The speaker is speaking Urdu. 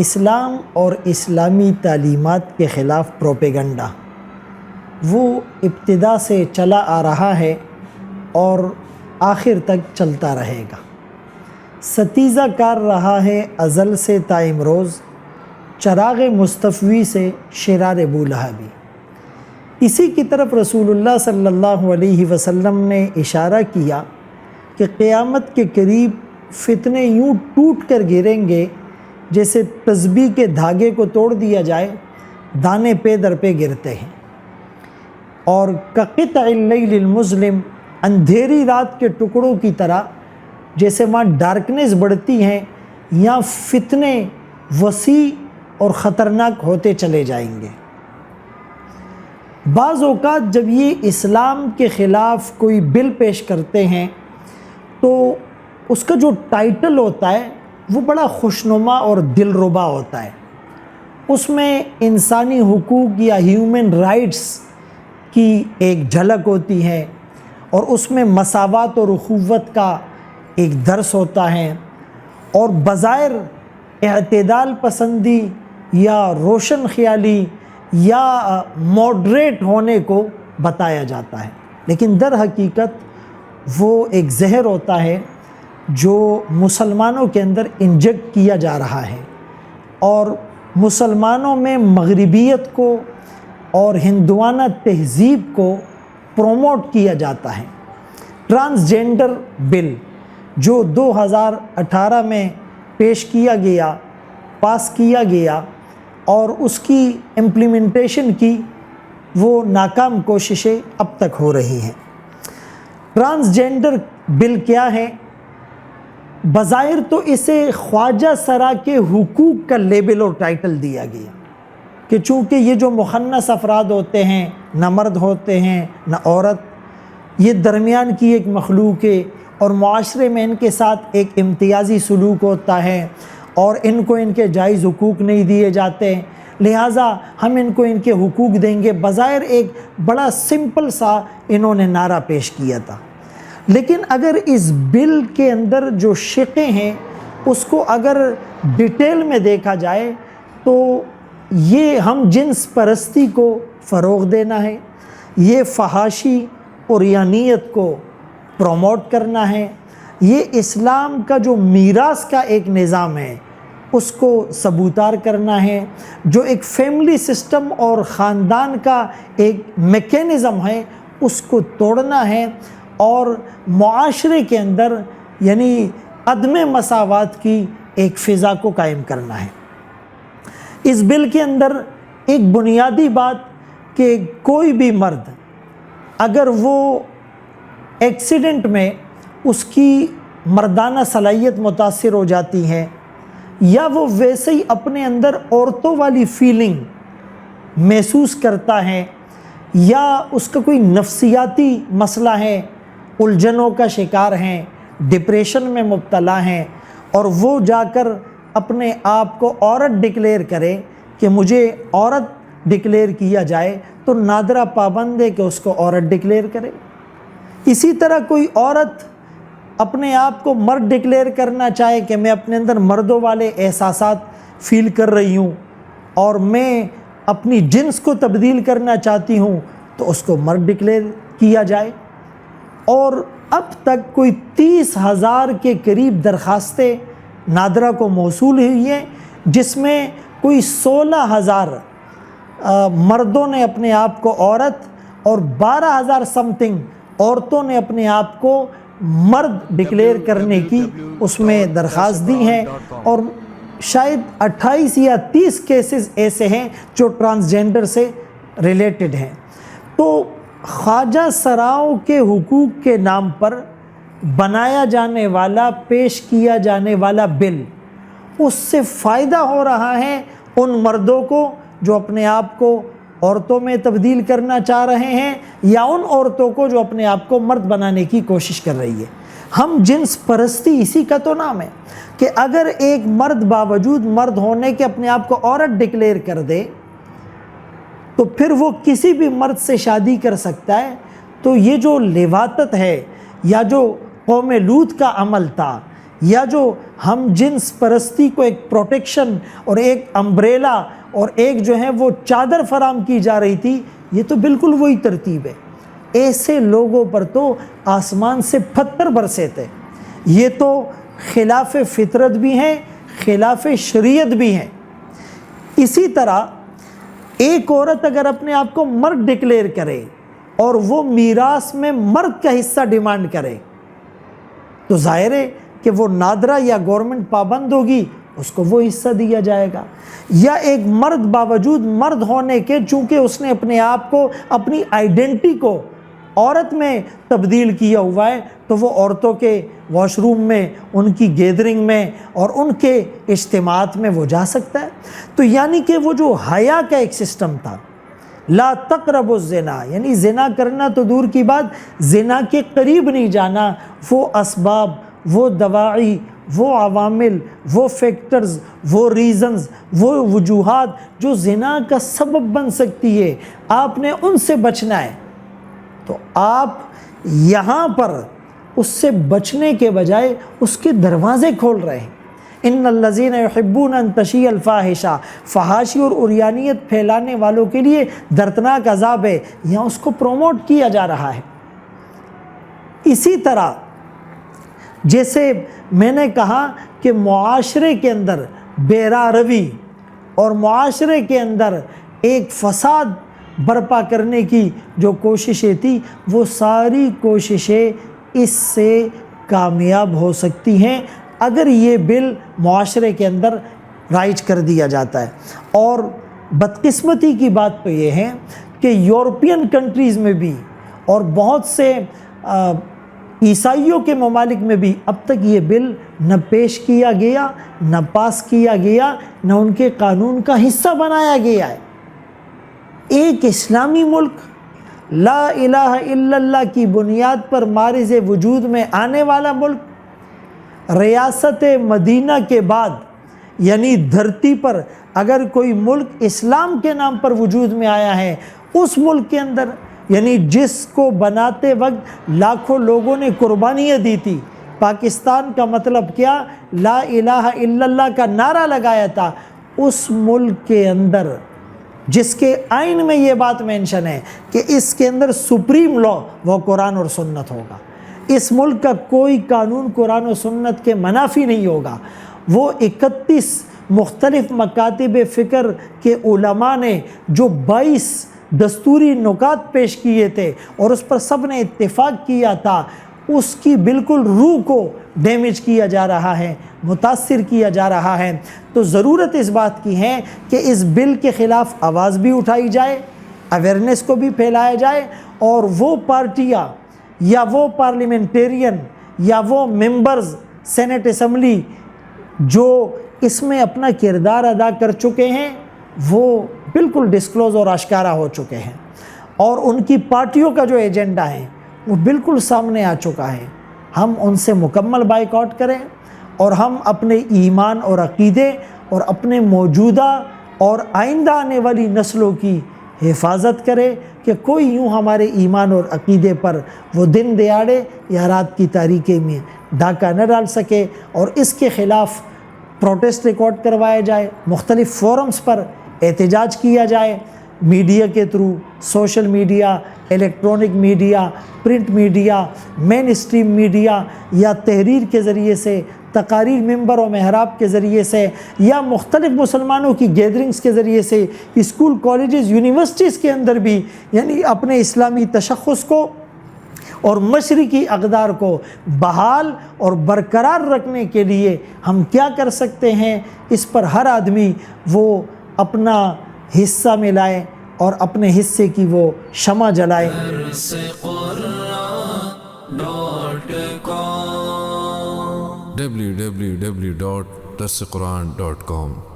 اسلام اور اسلامی تعلیمات کے خلاف پروپیگنڈا وہ ابتدا سے چلا آ رہا ہے اور آخر تک چلتا رہے گا۔ ستیزہ کار رہا ہے ازل سے تا امروز، چراغ مصطفی سے شرار بولہبی۔ اسی کی طرف رسول اللہ صلی اللہ علیہ وسلم نے اشارہ کیا کہ قیامت کے قریب فتنے یوں ٹوٹ کر گریں گے جیسے تسبیح کے دھاگے کو توڑ دیا جائے، دانے پہ در پہ گرتے ہیں۔ اور کقطع اللیل المظلم، اندھیری رات کے ٹکڑوں کی طرح جیسے وہاں ڈارکنیس بڑھتی ہیں، یہاں فتنے وسیع اور خطرناک ہوتے چلے جائیں گے۔ بعض اوقات جب یہ اسلام کے خلاف کوئی بل پیش کرتے ہیں تو اس کا جو ٹائٹل ہوتا ہے وہ بڑا خوشنما اور دلربا ہوتا ہے۔ اس میں انسانی حقوق یا ہیومن رائٹس کی ایک جھلک ہوتی ہے، اور اس میں مساوات اور اخوت کا ایک درس ہوتا ہے، اور بظاہر اعتدال پسندی یا روشن خیالی یا ماڈریٹ ہونے کو بتایا جاتا ہے، لیکن در حقیقت وہ ایک زہر ہوتا ہے جو مسلمانوں کے اندر انجیکٹ کیا جا رہا ہے، اور مسلمانوں میں مغربیت کو اور ہندوانہ تہذیب کو پروموٹ کیا جاتا ہے۔ ٹرانسجینڈر بل جو 2018 میں پیش کیا گیا، پاس کیا گیا، اور اس کی امپلیمنٹیشن کی وہ ناکام کوششیں اب تک ہو رہی ہیں۔ ٹرانسجینڈر بل کیا ہے؟ بظاہر تو اسے خواجہ سرا کے حقوق کا لیبل اور ٹائٹل دیا گیا کہ چونکہ یہ جو مخنث افراد ہوتے ہیں، نہ مرد ہوتے ہیں نہ عورت، یہ درمیان کی ایک مخلوق ہے، اور معاشرے میں ان کے ساتھ ایک امتیازی سلوک ہوتا ہے، اور ان کو ان کے جائز حقوق نہیں دیے جاتے، لہٰذا ہم ان کو ان کے حقوق دیں گے۔ بظاہر ایک بڑا سمپل سا انہوں نے نعرہ پیش کیا تھا، لیکن اگر اس بل کے اندر جو شقیں ہیں اس کو اگر ڈیٹیل میں دیکھا جائے تو یہ ہم جنس پرستی کو فروغ دینا ہے، یہ فحاشی اور یانیت کو پروموٹ کرنا ہے، یہ اسلام کا جو میراث کا ایک نظام ہے اس کو ثبوتار کرنا ہے، جو ایک فیملی سسٹم اور خاندان کا ایک میکینزم ہے اس کو توڑنا ہے، اور معاشرے کے اندر یعنی عدم مساوات کی ایک فضا کو قائم کرنا ہے۔ اس بل کے اندر ایک بنیادی بات کہ کوئی بھی مرد اگر وہ ایکسیڈنٹ میں اس کی مردانہ صلاحیت متاثر ہو جاتی ہے، یا وہ ویسے ہی اپنے اندر عورتوں والی فیلنگ محسوس کرتا ہے، یا اس کا کوئی نفسیاتی مسئلہ ہے، الجھنوں کا شکار ہیں، ڈپریشن میں مبتلا ہیں، اور وہ جا کر اپنے آپ کو عورت ڈکلیئر کرے کہ مجھے عورت ڈکلیئر کیا جائے، تو نادرہ پابند ہے کہ اس کو عورت ڈکلیئر کرے۔ اسی طرح کوئی عورت اپنے آپ کو مرد ڈکلیئر کرنا چاہے کہ میں اپنے اندر مردوں والے احساسات فیل کر رہی ہوں اور میں اپنی جنس کو تبدیل کرنا چاہتی ہوں، تو اس کو مرد ڈکلیئر کیا جائے۔ اور اب تک کوئی 30,000 کے قریب درخواستیں نادرہ کو موصول ہوئی ہیں، جس میں کوئی 16,000 مردوں نے اپنے آپ کو عورت اور 12,000 سم تھنگ عورتوں نے اپنے آپ کو مرد ڈکلیئر کرنے کی اس میں درخواست دی ہیں، اور شاید 28 یا 30 کیسز ایسے ہیں جو ٹرانسجینڈر سے ریلیٹڈ ہیں۔ تو خواجہ سراؤں کے حقوق کے نام پر بنایا جانے والا، پیش کیا جانے والا بل، اس سے فائدہ ہو رہا ہے ان مردوں کو جو اپنے آپ کو عورتوں میں تبدیل کرنا چاہ رہے ہیں، یا ان عورتوں کو جو اپنے آپ کو مرد بنانے کی کوشش کر رہی ہے۔ ہم جنس پرستی اسی کا تو نام ہے کہ اگر ایک مرد باوجود مرد ہونے کے اپنے آپ کو عورت ڈکلیئر کر دے تو پھر وہ کسی بھی مرد سے شادی کر سکتا ہے۔ تو یہ جو لواطت ہے، یا جو قوم لوط کا عمل تھا یا جو ہم جنس پرستی کو ایک پروٹیکشن اور ایک امبریلا اور ایک جو ہے وہ چادر فراہم کی جا رہی تھی، یہ تو بالکل وہی ترتیب ہے۔ ایسے لوگوں پر تو آسمان سے پتھر برسے تھے۔ یہ تو خلاف فطرت بھی ہیں، خلاف شریعت بھی ہیں۔ اسی طرح ایک عورت اگر اپنے آپ کو مرد ڈکلیئر کرے اور وہ میراث میں مرد کا حصہ ڈیمانڈ کرے تو ظاہر ہے کہ وہ نادرہ یا گورنمنٹ پابند ہوگی، اس کو وہ حصہ دیا جائے گا۔ یا ایک مرد باوجود مرد ہونے کے چونکہ اس نے اپنے آپ کو، اپنی آئیڈینٹی کو عورت میں تبدیل کیا ہوا ہے، تو وہ عورتوں کے واش روم میں، ان کی گیدرنگ میں اور ان کے اجتماعات میں وہ جا سکتا ہے۔ تو یعنی کہ وہ جو حیا کا ایک سسٹم تھا، لا تقربوا الزنا، یعنی زنا کرنا تو دور کی بات، زنا کے قریب نہیں جانا، وہ اسباب، وہ دواعی، وہ عوامل، وہ فیکٹرز، وہ ریزنز، وہ وجوہات جو زنا کا سبب بن سکتی ہے، آپ نے ان سے بچنا ہے۔ تو آپ یہاں پر اس سے بچنے کے بجائے اس کے دروازے کھول رہے ہیں۔ ان الذین یحبون ان تشیع الفاحشہ، فحاشی اور عریانیت پھیلانے والوں کے لیے دردناک عذاب ہے، یہاں اس کو پروموٹ کیا جا رہا ہے۔ اسی طرح جیسے میں نے کہا کہ معاشرے کے اندر بے راہ روی اور معاشرے کے اندر ایک فساد برپا کرنے کی جو کوششیں تھی، وہ ساری کوششیں اس سے کامیاب ہو سکتی ہیں اگر یہ بل معاشرے کے اندر رائج کر دیا جاتا ہے۔ اور بدقسمتی کی بات تو یہ ہے کہ یورپین کنٹریز میں بھی اور بہت سے عیسائیوں کے ممالک میں بھی اب تک یہ بل نہ پیش کیا گیا، نہ پاس کیا گیا، نہ ان کے قانون کا حصہ بنایا گیا ہے۔ ایک اسلامی ملک، لا الہ الا اللہ کی بنیاد پر مارز وجود میں آنے والا ملک، ریاست مدینہ کے بعد یعنی دھرتی پر اگر کوئی ملک اسلام کے نام پر وجود میں آیا ہے، اس ملک کے اندر یعنی جس کو بناتے وقت لاکھوں لوگوں نے قربانیاں دی تھی، پاکستان کا مطلب کیا، لا الہ الا اللہ کا نعرہ لگایا تھا، اس ملک کے اندر جس کے آئین میں یہ بات مینشن ہے کہ اس کے اندر سپریم لا وہ قرآن اور سنت ہوگا، اس ملک کا کوئی قانون قرآن و سنت کے منافی نہیں ہوگا۔ وہ 31 مختلف مکاتب فکر کے علماء نے جو 22 دستوری نکات پیش کیے تھے اور اس پر سب نے اتفاق کیا تھا، اس کی بالکل روح کو ڈیمیج کیا جا رہا ہے، متاثر کیا جا رہا ہے۔ تو ضرورت اس بات کی ہے کہ اس بل کے خلاف آواز بھی اٹھائی جائے، اویئرنیس کو بھی پھیلایا جائے، اور وہ پارٹیاں یا وہ پارلیمنٹیرین یا وہ ممبرز سینٹ اسمبلی جو اس میں اپنا کردار ادا کر چکے ہیں، وہ بالکل ڈسکلوز اور آشکارا ہو چکے ہیں، اور ان کی پارٹیوں کا جو ایجنڈا ہے وہ بالکل سامنے آ چکا ہے۔ ہم ان سے مکمل بائیکاٹ کریں اور ہم اپنے ایمان اور عقیدے اور اپنے موجودہ اور آئندہ آنے والی نسلوں کی حفاظت کرے کہ کوئی یوں ہمارے ایمان اور عقیدے پر وہ دن دیہڑے یا رات کی تاریکی میں ڈاکہ نہ ڈال سکے، اور اس کے خلاف پروٹیسٹ ریکارڈ کروایا جائے، مختلف فورمز پر احتجاج کیا جائے، میڈیا کے through, social media, electronic media, print media, main stream media, یا تحریر کے ذریعے سے، تقاریر منبر و محراب کے ذریعے سے، یا مختلف مسلمانوں کی گیدرنگز کے ذریعے سے، اسکول، کالجز، یونیورسٹیز کے اندر بھی، یعنی اپنے اسلامی تشخص کو اور مشرقی اقدار کو بحال اور برقرار رکھنے کے لیے ہم کیا کر سکتے ہیں، اس پر ہر آدمی وہ اپنا حصہ ملائے اور اپنے حصے کی وہ شمع جلائے۔ www.darsequran.com